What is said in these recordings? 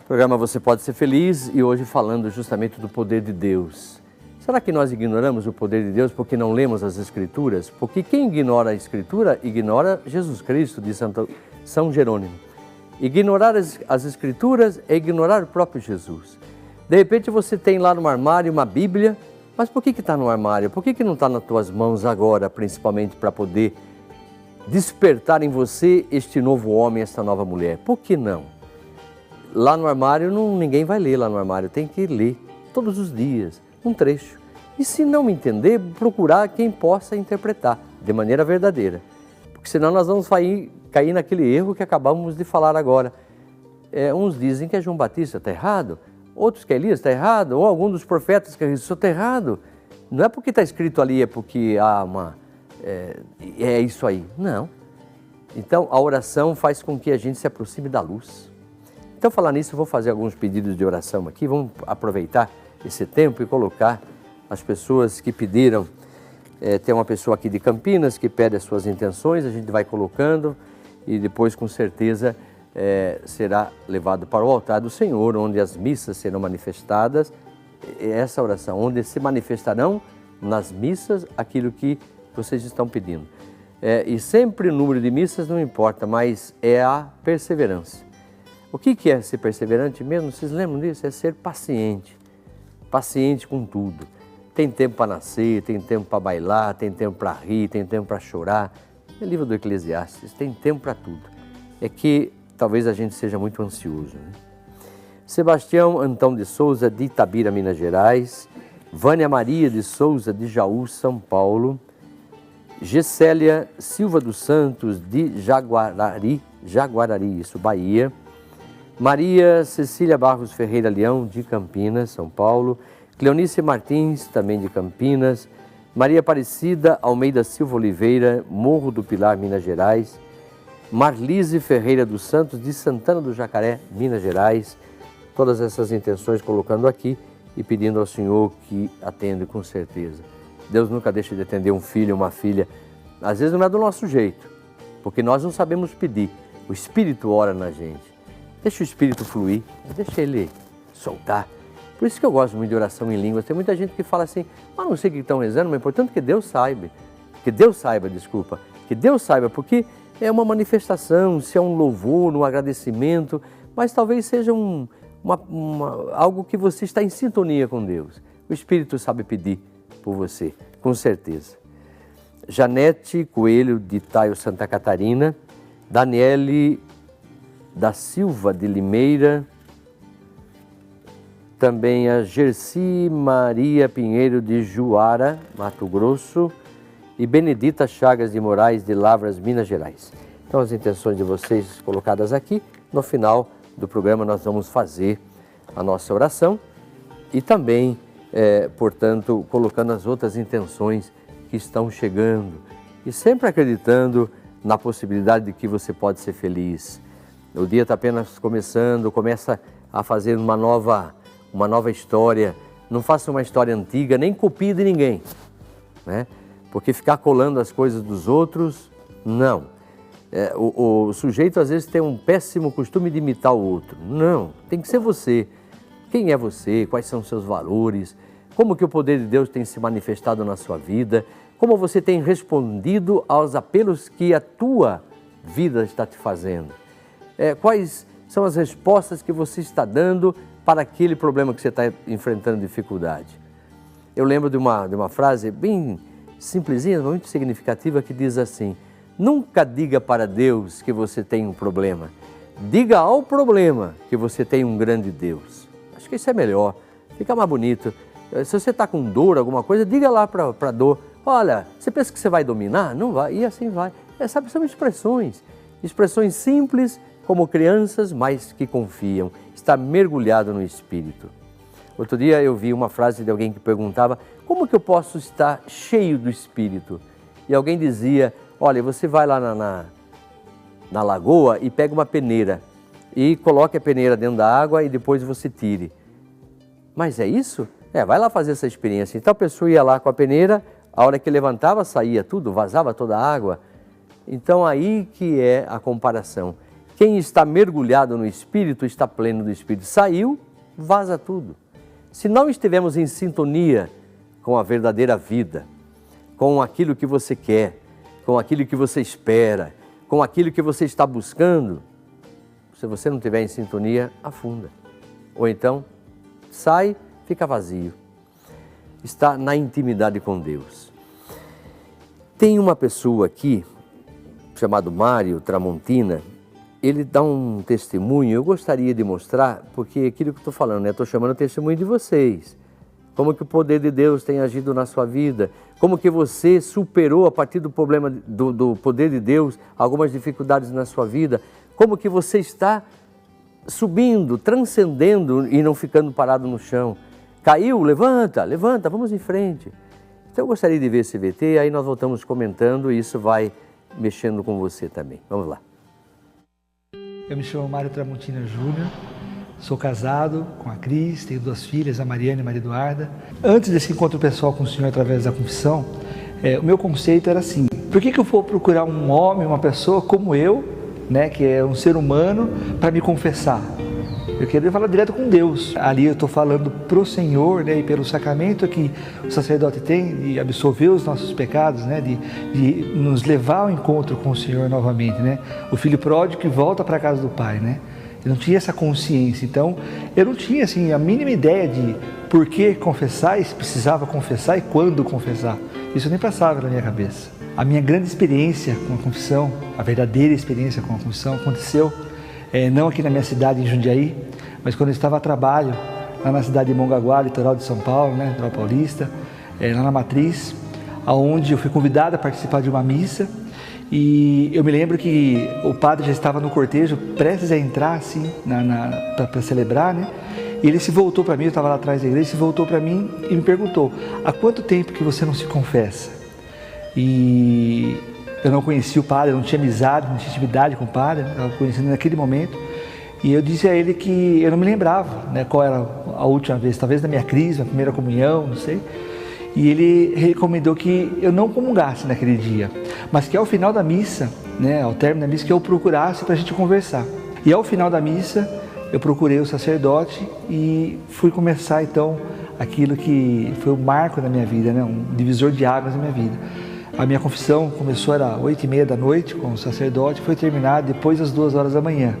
Programa Você Pode Ser Feliz e hoje falando justamente do poder de Deus. Será que nós ignoramos o poder de Deus porque não lemos as Escrituras? Porque quem ignora a Escritura, ignora Jesus Cristo, de São Jerônimo. Ignorar as Escrituras é ignorar o próprio Jesus. De repente você tem lá no armário uma Bíblia, mas por que está no armário? Por que não está nas tuas mãos agora, principalmente para poder despertar em você este novo homem, esta nova mulher? Por que não? Lá no armário, ninguém vai ler lá no armário, tem que ler todos os dias, um trecho. E se não entender, procurar quem possa interpretar de maneira verdadeira. Porque senão nós vamos cair naquele erro que acabamos de falar agora. Uns dizem que é João Batista, está errado. Outros que é Elias, está errado. Ou algum dos profetas que ressuscitou, está errado. Não é porque está escrito ali, é porque é isso aí. Não. Então, a oração faz com que a gente se aproxime da luz. Então, falar nisso, eu vou fazer alguns pedidos de oração aqui. Vamos aproveitar esse tempo e colocar as pessoas que pediram. Tem uma pessoa aqui de Campinas que pede as suas intenções, a gente vai colocando e depois, com certeza, será levado para o altar do Senhor, onde as missas serão manifestadas. Essa oração, onde se manifestarão nas missas aquilo que vocês estão pedindo. E sempre o número de missas não importa, mas é a perseverança. O que é ser perseverante mesmo? Vocês lembram disso? É ser paciente. Paciente com tudo. Tem tempo para nascer, tem tempo para bailar, tem tempo para rir, tem tempo para chorar. É livro do Eclesiastes, tem tempo para tudo. É que talvez a gente seja muito ansioso, né? Sebastião Antão de Souza, de Itabira, Minas Gerais. Vânia Maria de Souza, de Jaú, São Paulo. Gessélia Silva dos Santos, de Jaguarari, isso, Bahia. Maria Cecília Barros Ferreira Leão, de Campinas, São Paulo. Cleonice Martins, também de Campinas. Maria Aparecida Almeida Silva Oliveira, Morro do Pilar, Minas Gerais. Marlise Ferreira dos Santos, de Santana do Jacaré, Minas Gerais. Todas essas intenções colocando aqui e pedindo ao Senhor que atenda com certeza. Deus nunca deixa de atender um filho, uma filha. Às vezes não é do nosso jeito, porque nós não sabemos pedir. O Espírito ora na gente. Deixa o Espírito fluir, deixa ele soltar. Por isso que eu gosto muito de oração em línguas. Tem muita gente que fala assim, não sei o que estão rezando, mas é importante que Deus saiba. Que Deus saiba, porque é uma manifestação, se é um louvor, um agradecimento, mas talvez seja algo que você está em sintonia com Deus. O Espírito sabe pedir por você, com certeza. Janete Coelho, de Itaio, Santa Catarina. Daniele da Silva, de Limeira. Também a Gerci Maria Pinheiro, de Juara, Mato Grosso. E Benedita Chagas de Moraes, de Lavras, Minas Gerais. Então, as intenções de vocês colocadas aqui. No final do programa, nós vamos fazer a nossa oração e também, portanto, colocando as outras intenções que estão chegando e sempre acreditando na possibilidade de que você pode ser feliz. O dia está apenas começando, começa a fazer uma nova história. Não faça uma história antiga, nem copie de ninguém, né? Porque ficar colando as coisas dos outros, não. O sujeito às vezes tem um péssimo costume de imitar o outro. Não, tem que ser você. Quem é você? Quais são os seus valores? Como que o poder de Deus tem se manifestado na sua vida? Como você tem respondido aos apelos que a tua vida está te fazendo? Quais são as respostas que você está dando para aquele problema que você está enfrentando dificuldade? Eu lembro de uma frase bem simplesinha, mas muito significativa, que diz assim: nunca diga para Deus que você tem um problema. Diga ao problema que você tem um grande Deus. Acho que isso é melhor, fica mais bonito. Se você está com dor, alguma coisa, diga lá para a dor: olha, você pensa que você vai dominar? Não vai, e assim vai. Sabe, são expressões simples, como crianças, mas que confiam. Está mergulhado no Espírito. Outro dia eu vi uma frase de alguém que perguntava: como que eu posso estar cheio do Espírito? E alguém dizia: olha, você vai lá na lagoa e pega uma peneira e coloque a peneira dentro da água e depois você tire. Mas é isso? Vai lá fazer essa experiência. Então a pessoa ia lá com a peneira, a hora que levantava saía tudo, vazava toda a água. Então aí que é a comparação. Quem está mergulhado no Espírito está pleno do Espírito. Saiu, vaza tudo. Se não estivermos em sintonia com a verdadeira vida, com aquilo que você quer, com aquilo que você espera, com aquilo que você está buscando, se você não estiver em sintonia, afunda. Ou então, sai, fica vazio. Está na intimidade com Deus. Tem uma pessoa aqui, chamado Mário Tramontina, ele dá um testemunho, eu gostaria de mostrar, porque aquilo que eu estou falando, né? Estou chamando o testemunho de vocês. Como que o poder de Deus tem agido na sua vida, como que você superou a partir do problema do poder de Deus, algumas dificuldades na sua vida, como que você está subindo, transcendendo e não ficando parado no chão. Caiu? Levanta, levanta, vamos em frente. Então eu gostaria de ver esse VT, aí nós voltamos comentando e isso vai mexendo com você também. Vamos lá. Eu me chamo Mário Tramontina Júnior, sou casado com a Cris, tenho 2 filhas, a Mariana e a Maria Eduarda. Antes desse encontro pessoal com o Senhor através da confissão, o meu conceito era assim: por que eu vou procurar um homem, uma pessoa como eu, né, que é um ser humano, para me confessar? Eu queria falar direto com Deus. Ali eu estou falando para o Senhor, né, e pelo sacramento que o sacerdote tem de absolver os nossos pecados, né, de nos levar ao encontro com o Senhor novamente, né? O filho pródigo que volta para a casa do pai, né? Eu não tinha essa consciência, então eu não tinha assim a mínima ideia de por que confessar, e se precisava confessar e quando confessar. Isso nem passava na minha cabeça. A minha grande experiência com a confissão, a verdadeira experiência com a confissão aconteceu não aqui na minha cidade, em Jundiaí, mas quando eu estava a trabalho lá na cidade de Mongaguá, litoral de São Paulo, né, litoral paulista, lá na Matriz, onde eu fui convidado a participar de uma missa. E eu me lembro que o padre já estava no cortejo, prestes a entrar assim, para celebrar, né? E ele se voltou para mim, eu estava lá atrás da igreja, se voltou para mim e me perguntou: há quanto tempo que você não se confessa? E eu não conhecia o padre, eu não tinha amizade, não tinha intimidade com o padre, eu estava conhecendo naquele momento. E eu disse a ele que eu não me lembrava, né, qual era a última vez, talvez na minha crise, na primeira comunhão, não sei. E ele recomendou que eu não comungasse naquele dia, mas que ao final da missa, né, ao término da missa, que eu procurasse para a gente conversar. E ao final da missa, eu procurei o sacerdote e fui começar então aquilo que foi o marco da minha vida, né, um divisor de águas da minha vida. A minha confissão começou, era 8h30 da noite com o sacerdote, foi terminada depois das 2 horas da manhã.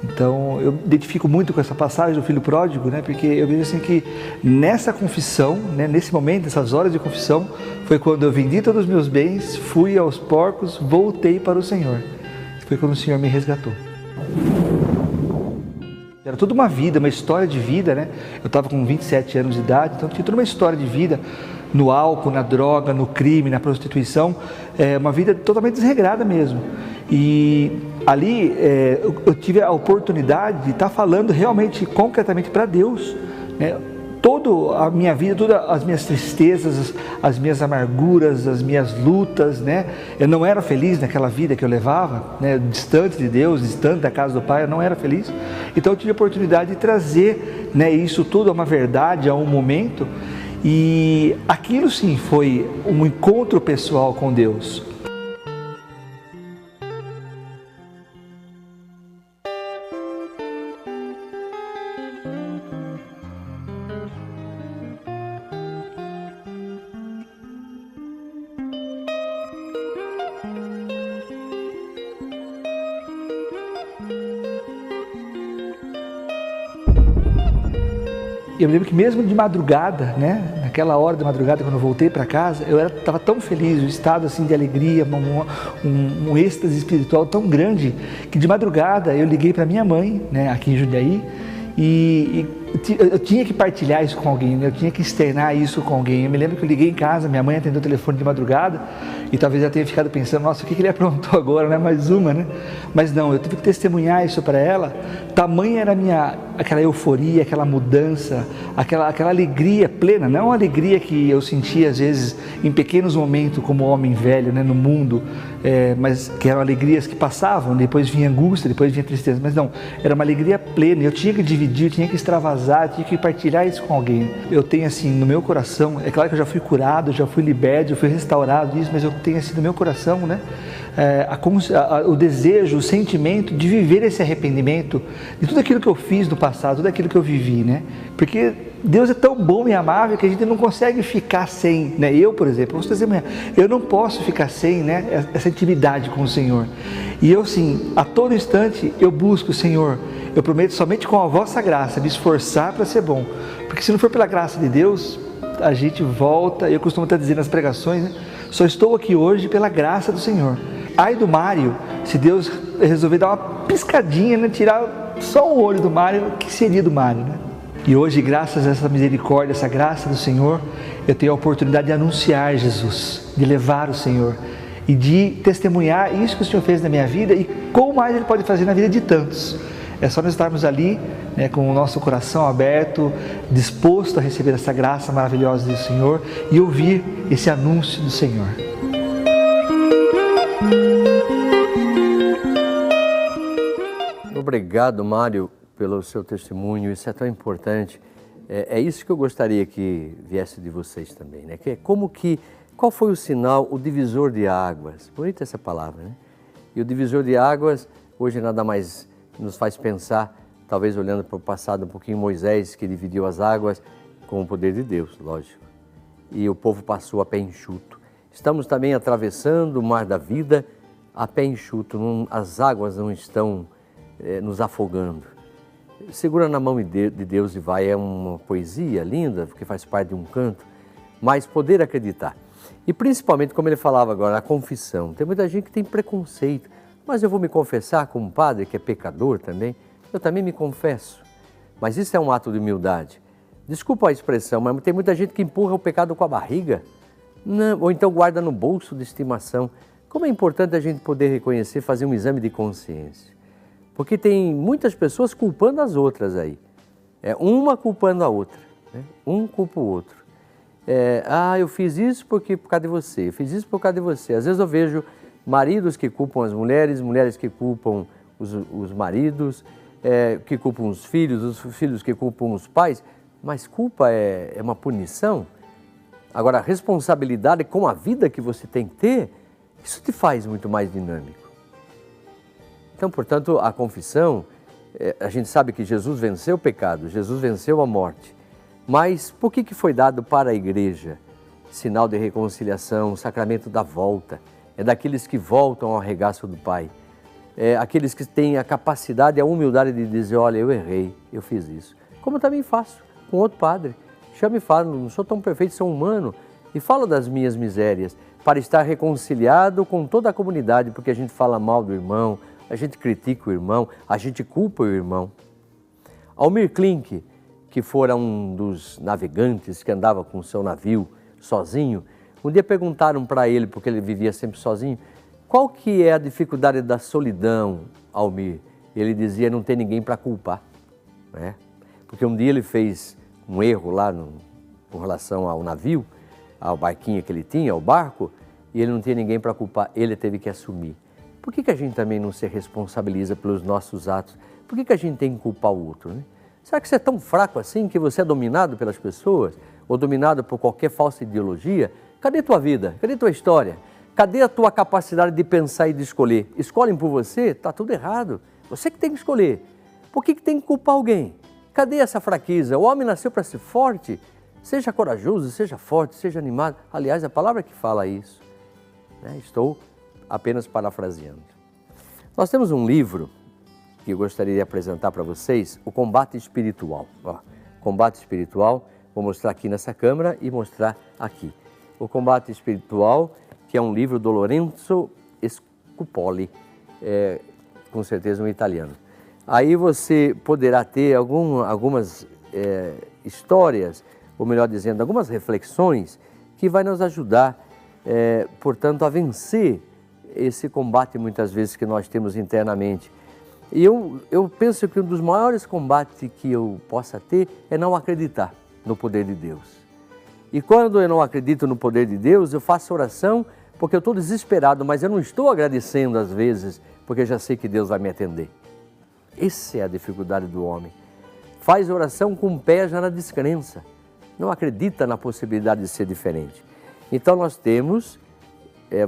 Então, eu me identifico muito com essa passagem do filho pródigo, né? Porque eu vejo assim que nessa confissão, né? Nesse momento, nessas horas de confissão, foi quando eu vendi todos os meus bens, fui aos porcos, voltei para o Senhor. Foi quando o Senhor me resgatou. Era toda uma vida, uma história de vida, né? Eu estava com 27 anos de idade, então tinha toda uma história de vida no álcool, na droga, no crime, na prostituição, uma vida totalmente desregrada mesmo. E ali eu tive a oportunidade de estar falando realmente, concretamente para Deus, né? Toda a minha vida, todas as minhas tristezas, as minhas amarguras, as minhas lutas, né? Eu não era feliz naquela vida que eu levava, né? Distante de Deus, distante da casa do Pai, eu não era feliz. Então eu tive a oportunidade de trazer, né, isso tudo a uma verdade, a um momento. E aquilo sim foi um encontro pessoal com Deus. Eu me lembro que mesmo de madrugada, né, naquela hora de madrugada, quando eu voltei para casa, eu estava tão feliz, um estado assim de alegria, um êxtase espiritual tão grande, que de madrugada eu liguei para minha mãe, né, aqui em Jundiaí, e eu tinha que partilhar isso com alguém, né? Eu tinha que externar isso com alguém. Eu me lembro que eu liguei em casa, minha mãe atendeu o telefone de madrugada e talvez eu tenha ficado pensando: nossa, o que ele aprontou agora, né? Mais uma, né? Mas não, eu tive que testemunhar isso para ela. Tamanha era aquela euforia, aquela mudança, aquela alegria plena, não uma alegria que eu sentia às vezes em pequenos momentos como homem velho, né, no mundo, mas que eram alegrias que passavam, depois vinha angústia, depois vinha tristeza, mas não, era uma alegria plena. Eu tinha que dividir, eu tinha que extravasar, eu tinha que partilhar isso com alguém. Eu tenho assim no meu coração, é claro que eu já fui curado, já fui liberto, já fui restaurado disso, mas eu tenho assim no meu coração, né, o desejo, o sentimento de viver esse arrependimento de tudo aquilo que eu fiz no passado, tudo aquilo que eu vivi, né? Porque Deus é tão bom e amável que a gente não consegue ficar sem, né? Eu, por exemplo, vou dizer amanhã, eu não posso ficar sem, né, essa intimidade com o Senhor. E eu, sim, a todo instante eu busco o Senhor. Eu prometo somente com a vossa graça me esforçar para ser bom. Porque se não for pela graça de Deus, a gente volta, eu costumo até dizer nas pregações, né? Só estou aqui hoje pela graça do Senhor. Ai do Mário, se Deus resolver dar uma piscadinha, né? Tirar só um olho do Mário, o que seria do Mário, né? E hoje, graças a essa misericórdia, essa graça do Senhor, eu tenho a oportunidade de anunciar Jesus, de levar o Senhor e de testemunhar isso que o Senhor fez na minha vida e como mais Ele pode fazer na vida de tantos. É só nós estarmos ali, né, com o nosso coração aberto, disposto a receber essa graça maravilhosa do Senhor e ouvir esse anúncio do Senhor. Obrigado, Mário, pelo seu testemunho. Isso é tão importante. É isso que eu gostaria que viesse de vocês também, né? Que é qual foi o sinal, o divisor de águas? Bonita essa palavra, né? E o divisor de águas, hoje nada mais nos faz pensar, talvez olhando para o passado um pouquinho, Moisés, que dividiu as águas com o poder de Deus, lógico. E o povo passou a pé enxuto. Estamos também atravessando o mar da vida a pé enxuto, as águas não estão nos afogando. Segura na mão de Deus e vai, é uma poesia linda, porque faz parte de um canto, mas poder acreditar. E principalmente, como ele falava agora, a confissão. Tem muita gente que tem preconceito, mas eu vou me confessar como padre, que é pecador também, eu também me confesso. Mas isso é um ato de humildade. Desculpa a expressão, mas tem muita gente que empurra o pecado com a barriga, não, ou então guarda no bolso de estimação. Como é importante a gente poder reconhecer, fazer um exame de consciência. Porque tem muitas pessoas culpando as outras aí. Uma culpando a outra, né? Um culpa o outro. Eu fiz isso por causa de você, eu fiz isso por causa de você. Às vezes eu vejo maridos que culpam as mulheres, mulheres que culpam os maridos, que culpam os filhos que culpam os pais, mas culpa é uma punição. Agora, a responsabilidade com a vida que você tem que ter, isso te faz muito mais dinâmico. Então, portanto, a confissão, a gente sabe que Jesus venceu o pecado, Jesus venceu a morte, mas por que foi dado para a igreja? Sinal de reconciliação, o sacramento da volta, é daqueles que voltam ao regaço do Pai, é aqueles que têm a capacidade e a humildade de dizer, olha, eu errei, eu fiz isso. Como eu também faço com outro padre, chama e fala, não sou tão perfeito, sou humano, e falo das minhas misérias, para estar reconciliado com toda a comunidade, porque a gente fala mal do irmão, a gente critica o irmão, a gente culpa o irmão. Almir Klink, que fora um dos navegantes que andava com o seu navio sozinho, um dia perguntaram para ele, porque ele vivia sempre sozinho, qual que é a dificuldade da solidão, Almir? Ele dizia não ter ninguém para culpar, né? Porque um dia ele fez um erro lá com relação ao navio, ao barquinho que ele tinha, ao barco, e ele não tinha ninguém para culpar, ele teve que assumir. Por que a gente também não se responsabiliza pelos nossos atos? Por que a gente tem que culpar o outro, né? Será que você é tão fraco assim que você é dominado pelas pessoas? Ou dominado por qualquer falsa ideologia? Cadê tua vida? Cadê tua história? Cadê a tua capacidade de pensar e de escolher? Escolhem por você? Está tudo errado. Você que tem que escolher. Por que tem que culpar alguém? Cadê essa fraqueza? O homem nasceu para ser forte. Seja corajoso, seja forte, seja animado. Aliás, a palavra que fala isso, né? Estou apenas parafraseando. Nós temos um livro que eu gostaria de apresentar para vocês, o Combate Espiritual. Combate Espiritual, vou mostrar aqui nessa câmera e mostrar aqui. O Combate Espiritual, que é um livro do Lorenzo Scupoli, com certeza um italiano. Aí você poderá ter algumas histórias, ou melhor dizendo, algumas reflexões que vai nos ajudar, portanto, a vencer esse combate muitas vezes que nós temos internamente. E eu penso que um dos maiores combates que eu possa ter é não acreditar no poder de Deus. E quando eu não acredito no poder de Deus, eu faço oração porque eu estou desesperado, mas eu não estou agradecendo às vezes, porque eu já sei que Deus vai me atender. Essa é a dificuldade do homem. Faz oração com o pé já na descrença. Não acredita na possibilidade de ser diferente. Então nós temos,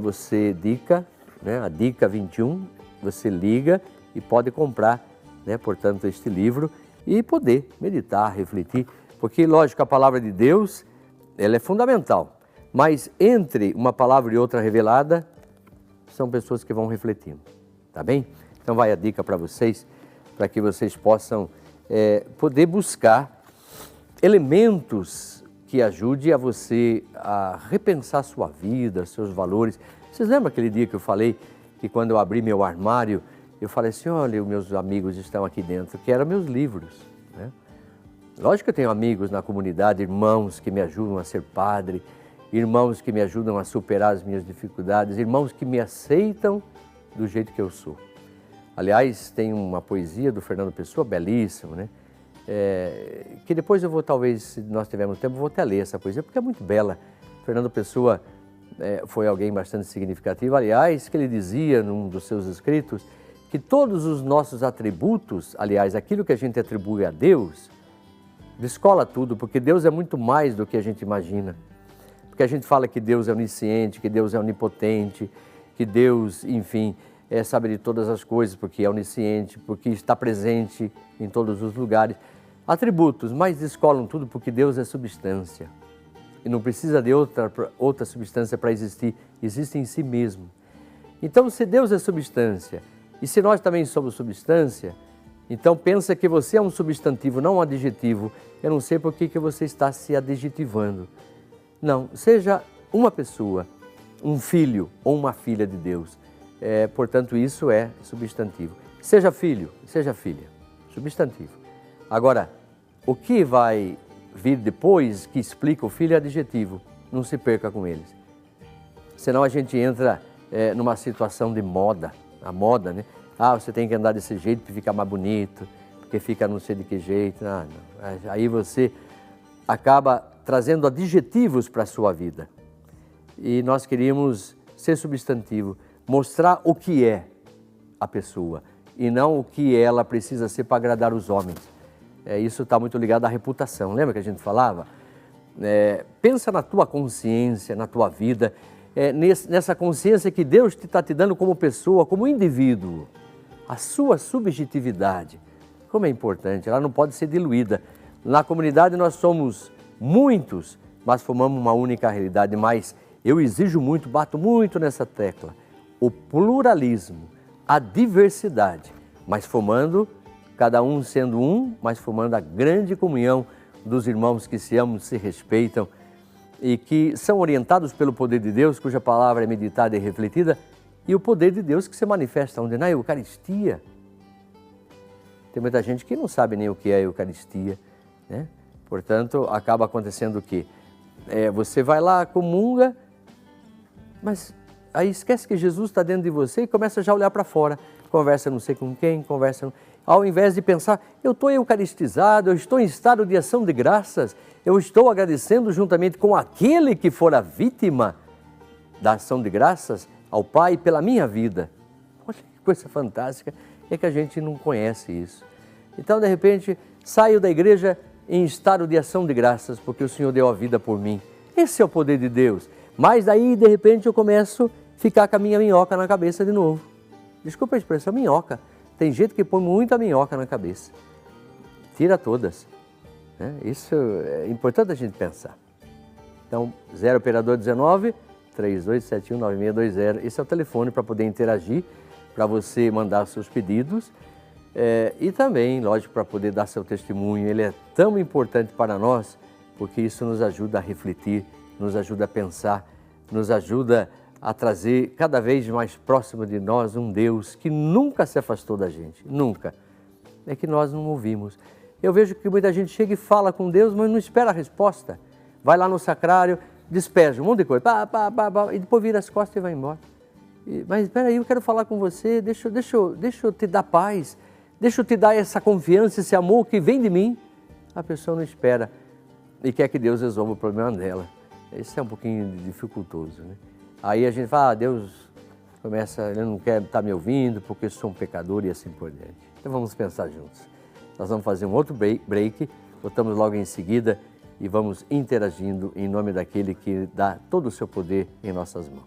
você dica, né? A dica 21, você liga e pode comprar, né? Portanto, este livro e poder meditar, refletir, porque, lógico, a palavra de Deus, ela é fundamental, mas entre uma palavra e outra revelada, são pessoas que vão refletindo, tá bem? Então vai a dica para vocês, para que vocês possam poder buscar elementos que ajudem a você a repensar a sua vida, seus valores. Vocês lembram aquele dia que eu falei que quando eu abri meu armário, eu falei assim, olha, os meus amigos estão aqui dentro, que eram meus livros, né? Lógico que eu tenho amigos na comunidade, irmãos que me ajudam a ser padre, irmãos que me ajudam a superar as minhas dificuldades, irmãos que me aceitam do jeito que eu sou. Aliás, tem uma poesia do Fernando Pessoa, belíssima, né? Que depois eu vou, talvez, se nós tivermos tempo, vou até ler essa poesia, porque é muito bela. Fernando Pessoa foi alguém bastante significativo. Aliás, que ele dizia num dos seus escritos, que todos os nossos atributos, aliás, aquilo que a gente atribui a Deus, descola tudo, porque Deus é muito mais do que a gente imagina. Porque a gente fala que Deus é onisciente, que Deus é onipotente, que Deus, enfim, sabe de todas as coisas, porque é onisciente, porque está presente em todos os lugares. Atributos, mas descolam tudo porque Deus é substância. E não precisa de outra substância para existir, existe em si mesmo. Então, se Deus é substância, e se nós também somos substância, então pensa que você é um substantivo, não um adjetivo. Eu não sei por que você está se adjetivando. Não, seja uma pessoa, um filho ou uma filha de Deus. Portanto, isso é substantivo. Seja filho, seja filha, substantivo. Agora, o que vai vir depois, que explica o filho, é adjetivo. Não se perca com eles. Senão a gente entra numa situação de moda. A moda, né? Ah, você tem que andar desse jeito para ficar mais bonito, porque fica não sei de que jeito. Não. Aí você acaba trazendo adjetivos para a sua vida. E nós queríamos ser substantivo, mostrar o que é a pessoa e não o que ela precisa ser para agradar os homens. Isso está muito ligado à reputação. Lembra que a gente falava? Pensa na tua consciência, na tua vida, nessa consciência que Deus está te dando como pessoa, como indivíduo. A sua subjetividade, como é importante, ela não pode ser diluída. Na comunidade nós somos muitos, mas formamos uma única realidade. Mas eu exijo muito, bato muito nessa tecla, o pluralismo, a diversidade, mas formando, cada um sendo um, mas formando a grande comunhão dos irmãos que se amam, se respeitam e que são orientados pelo poder de Deus, cuja palavra é meditada e refletida, e o poder de Deus que se manifesta onde? Na Eucaristia. Tem muita gente que não sabe nem o que é a Eucaristia, né? Portanto, acaba acontecendo o quê? Você vai lá, comunga, mas aí esquece que Jesus está dentro de você e começa já a olhar para fora. Conversa não sei com quem, ao invés de pensar, eu estou eucaristizado, eu estou em estado de ação de graças, eu estou agradecendo juntamente com aquele que for a vítima da ação de graças ao Pai pela minha vida. Olha que coisa fantástica, é que a gente não conhece isso. Então, de repente, saio da igreja em estado de ação de graças, porque o Senhor deu a vida por mim. Esse é o poder de Deus. Mas daí, de repente, eu começo a ficar com a minha minhoca na cabeça de novo. Desculpa a expressão, minhoca. Tem gente que põe muita minhoca na cabeça. Tira todas. Isso é importante a gente pensar. Então, 0 operador 19 3271 9620. Esse é o telefone para poder interagir, para você mandar seus pedidos e também, lógico, para poder dar seu testemunho. Ele é tão importante para nós, porque isso nos ajuda a refletir, nos ajuda a pensar, nos ajuda a trazer cada vez mais próximo de nós um Deus que nunca se afastou da gente, nunca. É que nós não ouvimos. Eu vejo que muita gente chega e fala com Deus, mas não espera a resposta. Vai lá no sacrário, despeja um monte de coisa, e depois vira as costas e vai embora. Mas espera aí, eu quero falar com você, deixa eu te dar paz, deixa eu te dar essa confiança, esse amor que vem de mim. A pessoa não espera e quer que Deus resolva o problema dela. Isso é um pouquinho dificultoso, né? Aí a gente fala, Deus começa, ele não quer estar me ouvindo porque eu sou um pecador e assim por diante. Então vamos pensar juntos. Nós vamos fazer um outro break, voltamos logo em seguida e vamos interagindo em nome daquele que dá todo o seu poder em nossas mãos.